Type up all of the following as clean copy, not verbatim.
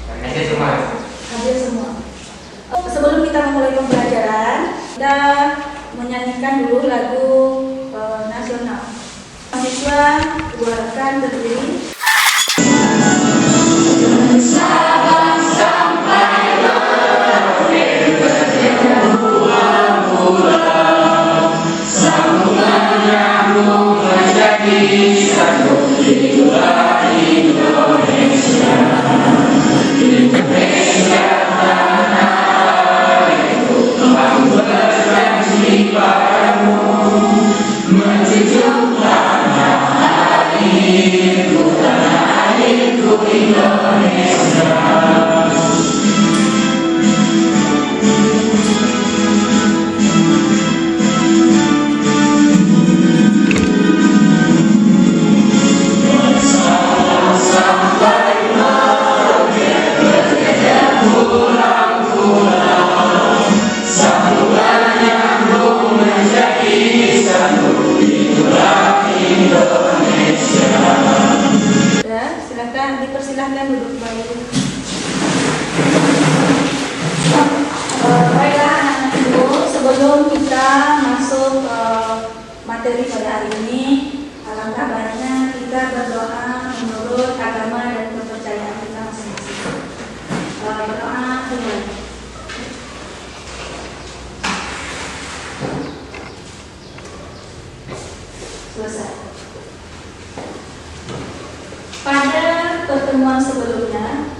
Hadir semua. Hadir semua. Sebelum kita memulai pembelajaran, kita menyanyikan dulu lagu nasional. Mahasiswa, dua rekan berdiri. Dipersilahkan duduk kembali. Baiklah anak-anak ibu, sebelum kita masuk ke materi pada hari ini, alangkah baiknya kita berdoa menurut agama dan kepercayaan kita masing-masing. Berdoa dimulai. Selesai. Pada pertemuan sebelumnya,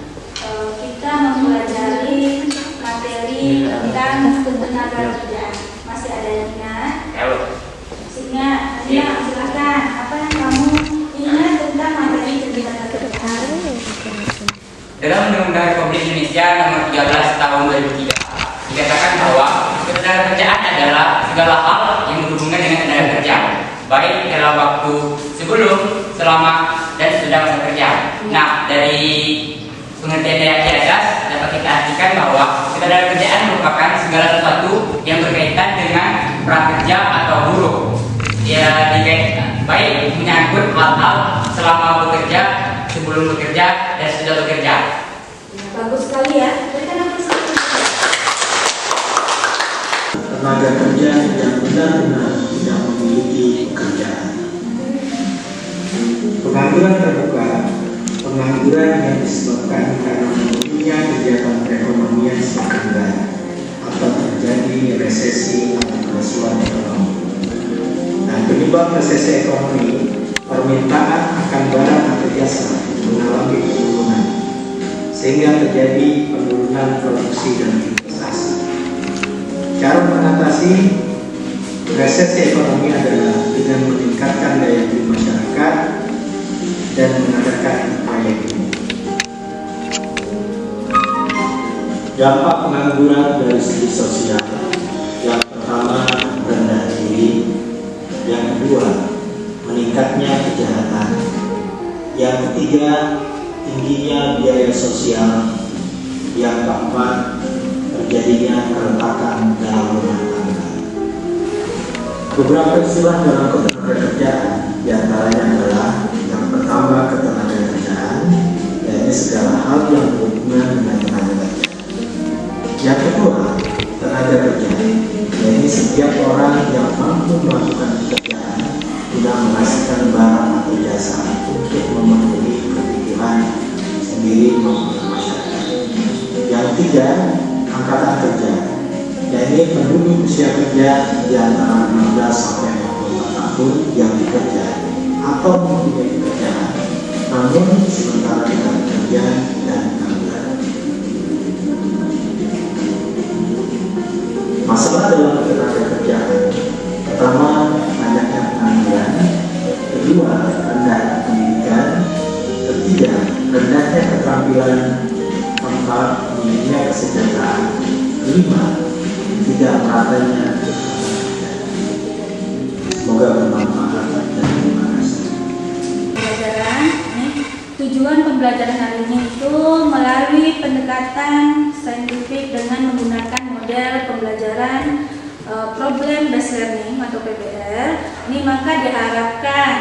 kita mempelajari materi tentang tenaga kerjaan. Masih ada yang ingat? Masih ingat? Ya, silakan. Apa yang kamu ingat tentang materi tenaga kerjaan? Dalam Undang-Undang Republik Indonesia Nomor 13 Tahun 2003 dikatakan bahwa ketenaga kerjaan adalah segala hal yang berhubungan dengan tenaga kerja, baik dalam waktu sebelum, selama, dan sesudah masa kerja. Nah, dari pengertian yang di atas dapat kita artikan bahwa ketenaga kerjaan merupakan segala sesuatu yang berkaitan dengan prakerja atau buruh. Ya, baik menyangkut hal-hal selama bekerja, sebelum bekerja, dan sudah bekerja. Bagus sekali ya. Berikan apresiasi. Tenaga kerja yang benar-benar tidak memiliki pekerjaan. Pengangguran terbuka, pengangguran yang disebabkan karena menurunnya kegiatan perekonomian semakin baik atau terjadi resesi atau kelesuan ekonomi. Dan penyebab resesi ekonomi, permintaan akan barang atau jasa mengalami penurunan, sehingga terjadi penurunan produksi dan investasi. Cara mengatasi resesi ekonomi adalah dengan meningkatkan daya beli masyarakat dan mengadakan upaya ini. Dampak pengangguran dari segi sosial, yang pertama rendah diri, yang kedua meningkatnya kejahatan, yang ketiga tingginya biaya sosial, yang keempat terjadinya keretakan dalam rumah tangga. Beberapa istilah dalam ketenagakerjaan diantaranya adalah yang pertama ketenagakerjaan, yaitu segala hal yang berhubungan dengan tenaga kerja. Yang kedua tenaga kerja, yaitu setiap orang yang mampu melakukan pekerjaan guna menghasilkan barang atau jasa untuk memenuhi kebutuhan sendiri maupun masyarakat. Yang ketiga angkatan kerja, yaitu penduduk usia kerja di antara 15 sampai 44 tahun yang bekerja atau mempunyai pekerjaan, namun sementara tidak bekerja dan pengangguran. Masalah dalam tenaga kerjaan, pertama banyaknya pengangguran, kedua rendahnya pendidikan, ketiga rendahnya keterampilan, keempat minimnya kesejahteraan, kelima tidak meratanya. Semoga bermanfaat dan terima kasih. Tujuan pembelajaran hari ini itu melalui pendekatan saintifik dengan menggunakan model pembelajaran problem based learning atau PBL. Ini maka diharapkan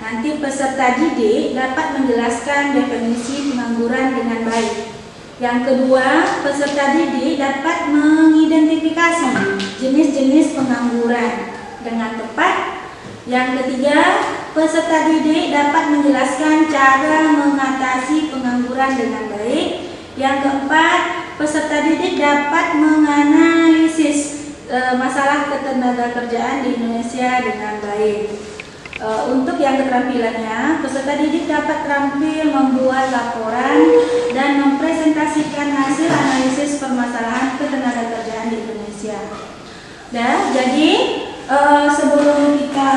Nanti peserta didik dapat menjelaskan definisi pengangguran dengan baik. Yang kedua, peserta didik dapat mengidentifikasi jenis-jenis pengangguran dengan tepat. Yang ketiga, peserta didik dapat menjelaskan cara mengatasi pengangguran dengan baik. Yang keempat, peserta didik dapat menganalisis masalah ketenagakerjaan di Indonesia dengan baik. Untuk yang keterampilannya, peserta didik dapat terampil membuat laporan dan mempresentasikan hasil analisis permasalahan ketenagakerjaan di Indonesia. Nah, jadi sebelum kita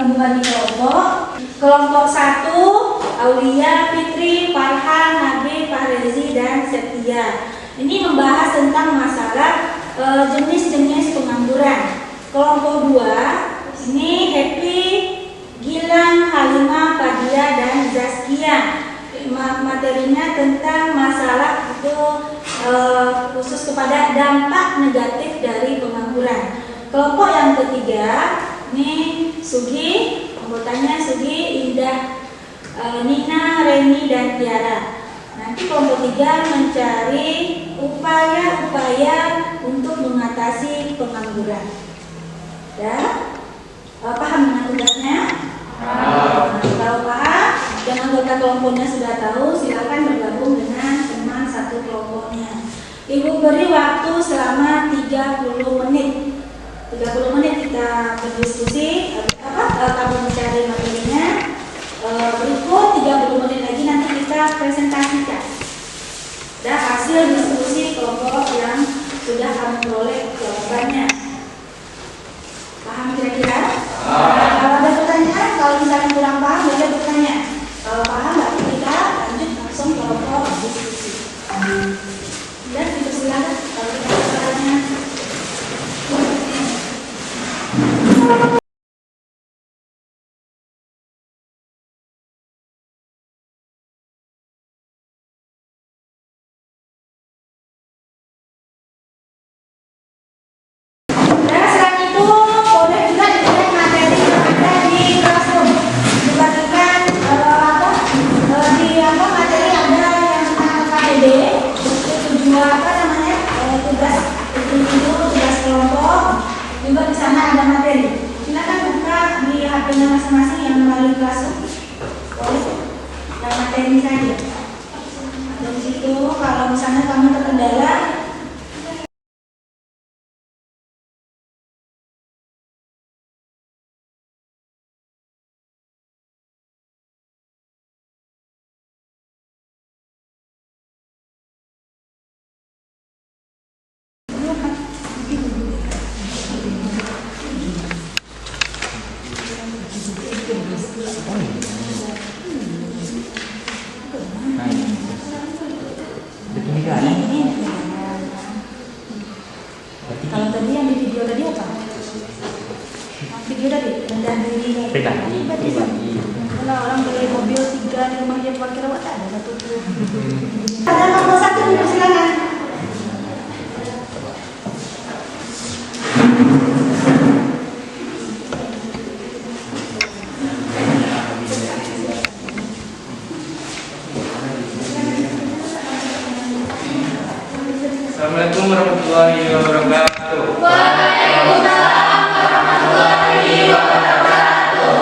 membagi kelompok 1, Aulia, Fitri, Farhan, Nabi, Fahrezi, dan Setia. Ini membahas tentang masalah jenis-jenis pengangguran. Kelompok 2 ini Happy, Gilang, Halimah, Fadia, dan Zaskia. Materinya tentang masalah itu khusus kepada dampak negatif dari pengangguran. Kelompok yang ketiga ini Sugi, anggotanya Sugi, Indah, Nina, Reni, dan Tiara. Nanti kelompok 3 mencari upaya-upaya untuk mengatasi pengangguran. Ya, paham dengan tugasnya? Kalau paham dan anggota kelompoknya sudah tahu, silakan bergabung dengan teman satu kelompoknya. Ibu beri waktu selama 30 menit. 30 menit kita berdiskusi, kamu mencari materinya. Berikut 30 menit lagi nanti kita presentasikan dan hasil diskusi kelompok yang sudah kami peroleh jawabannya. Paham kira-kira? Kalau ada pertanyaan, kalau misalnya kurang paham, boleh bertanya. Kalau paham, berarti kita lanjut langsung ke kelompok diskusi. Dan dipersilakan kalau kita ada pertanyaan. Juga di sana ada materi. Silakan buka di HP-nya masing-masing yang melalui Classroom. Boleh. Yang materi saja. Dari situ kalau misalnya kamu terkendala, kalau tadi yang di video tadi apa? Video tadi rendah diri. Kalau orang beli mobil 3 di rumah dia parkir awak tak ada satu tuh. Ada nomor 1 silakan. Assalamualaikum warahmatullahi wabarakatuh. Waalaikumsalam warahmatullahi wabarakatuh.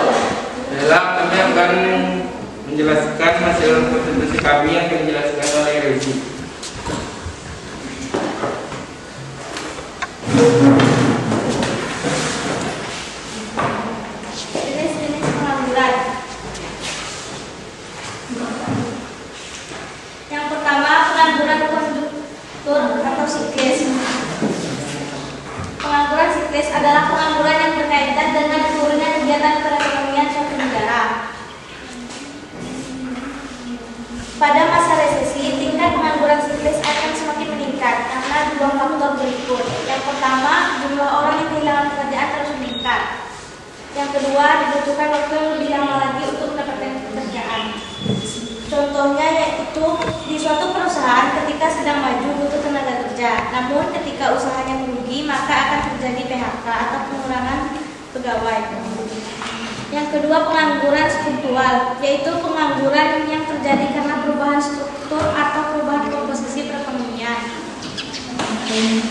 Dalam kami akan menjelaskan hasil presentasi kami yang dijelaskan oleh Rezi. Jenis-jenis pengangguran. Yang pertama, pengangguran konduktor atau siklis. Pengangguran siklis adalah pengangguran yang berkaitan dengan turunnya kegiatan perekonomian suatu negara. Pada masa resesi, tingkat pengangguran siklis akan semakin meningkat karena 2 faktor berikut. Yang pertama, jumlah orang yang kehilangan pekerjaan terus meningkat. Yang kedua, dibutuhkan waktu yang lebih lama lagi untuk mendapatkan pekerjaan. Contohnya yaitu di suatu perusahaan ketika sedang maju butuh tenaga kerja, namun ketika usahanya merugi maka akan terjadi PHK atau pengurangan pegawai. Yang kedua, pengangguran struktural, yaitu pengangguran yang terjadi karena perubahan struktur atau perubahan komposisi perekonomian.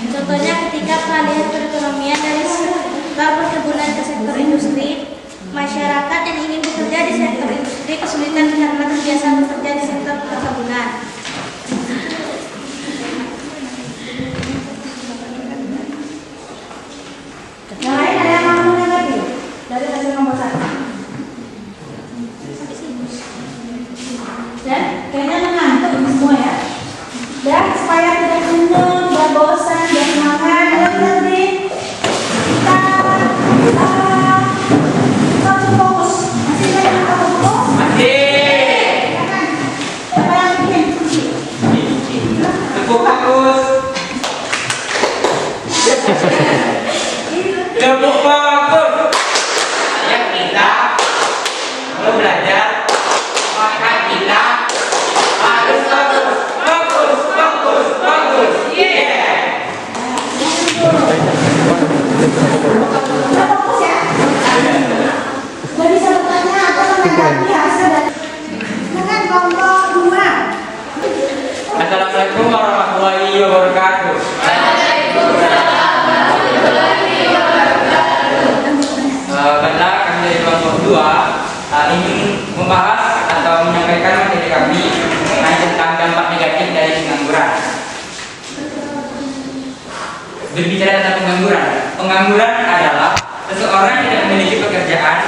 Contohnya ketika pengalihan perekonomian dari sektor perkebunan ke sektor industri, masyarakat yang ingin bekerja di sektor industri kesulitan karena terbiasa bekerja di sektor perkebunan. Yang lain ada yang mau menanggapi dari hasil nomor 1? Dan kayaknya mengantuk ini semua ya. Dan supaya tidak jenuh, dan bosan, dan semangat, nanti kita harus fokus. Masih ingat apa fokus? Masih. Siapa yang bikin? Tepuk bagus. Tepuk bagus. Yang kita mau belajar, maka kita harus bagus, bagus, bagus, bagus. Yeah. Kita fokus ya. Gak bisa bertanya atau menanggapi hasil dari dengan kelompok 2. Assalamualaikum warahmatullahi wabarakatuh. Karena kami dari kelompok 2 ingin membahas atau menyampaikan materi kami mengenai tentang dampak negatif dari pengangguran. Berbicara tentang pengangguran, pengangguran adalah seseorang yang tidak memiliki pekerjaan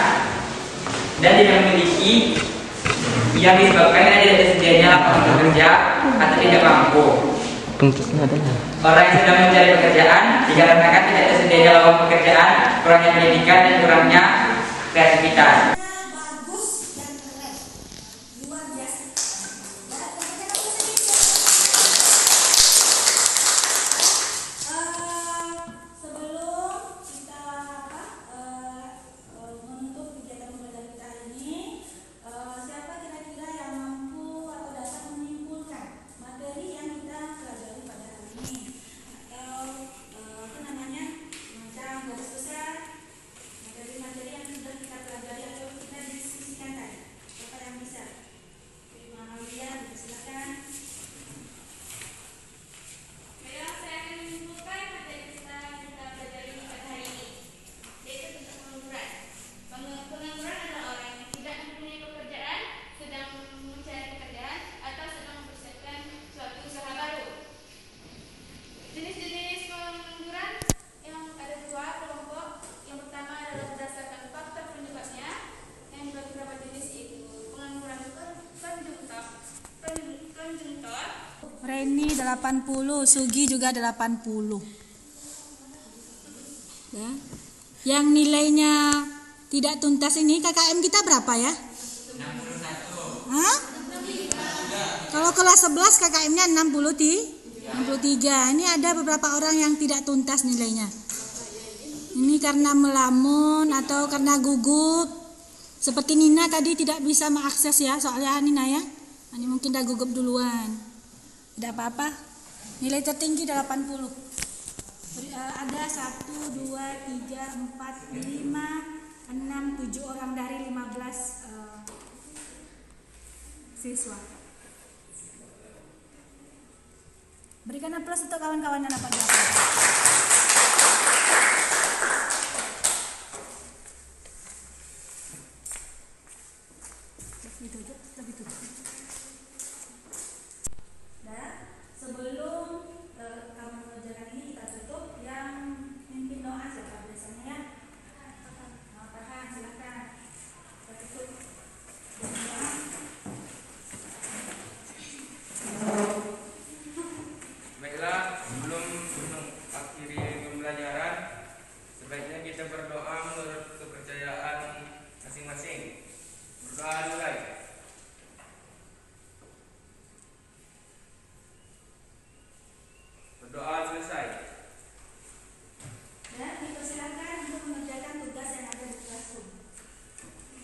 dan tidak memiliki yang disebabkan karena tidak tersedianya lapangan kerja atau tidak mampu. Orang yang sedang mencari pekerjaan dikarenakan tidak tersedianya lapangan pekerjaan, kurangnya pendidikan dan kurangnya kreativitas. Bagus dan keren, luar biasa. Sebelum kita menutup kegiatan belajar kita hari ini, siapa kira-kira yang mampu atau dapat menyimpulkan materi yang kita pelajari pada hari ini, atau macam garis besar materi-materi yang sudah kita pelajari atau kita diskusikan tadi. Siapa yang bisa? Terima kasih, silakan. Baiklah, saya akan menyimpulkan materi kita pelajari pada hari ini, yaitu tentang pengangguran. Pengangguran adalah orang yang tidak mempunyai pekerjaan, sedang mencari pekerjaan, atau sedang mempersiapkan suatu usaha baru. Jenis-jenis pengangguran yang ada dua kelompok. Yang pertama adalah berdasarkan faktor penyebabnya, yang dibagi beberapa jenis, yaitu pengangguran konjungtor. Reni 80, Sugi juga 80. Ya. Yang nilainya tidak tuntas ini KKM kita berapa ya? 61. Hah? Kalau kelas 11 KKM-nya 63. Ini ada beberapa orang yang tidak tuntas nilainya. Ini karena melamun atau karena gugup. Seperti Nina tadi tidak bisa mengakses ya, soalnya Nina ya. Ini mungkin udah gugup duluan. Tidak apa-apa. Nilai tertinggi 80. Ada 1, 2, 3, 4, 5, 6, 7 orang dari 15 siswa. Berikan aplaus untuk kawan-kawan yang dapat dapat. Lebih tutup. Dan sebelum kami mengerjakan ini kita tutup, yang mimpin doa siapa biasanya ya? Tahan, silakan. Kita tutup. Baiklah, sebelum mengakhiri pembelajaran, sebaiknya kita berdoa menurut kepercayaan masing-masing. Berdoa mulai.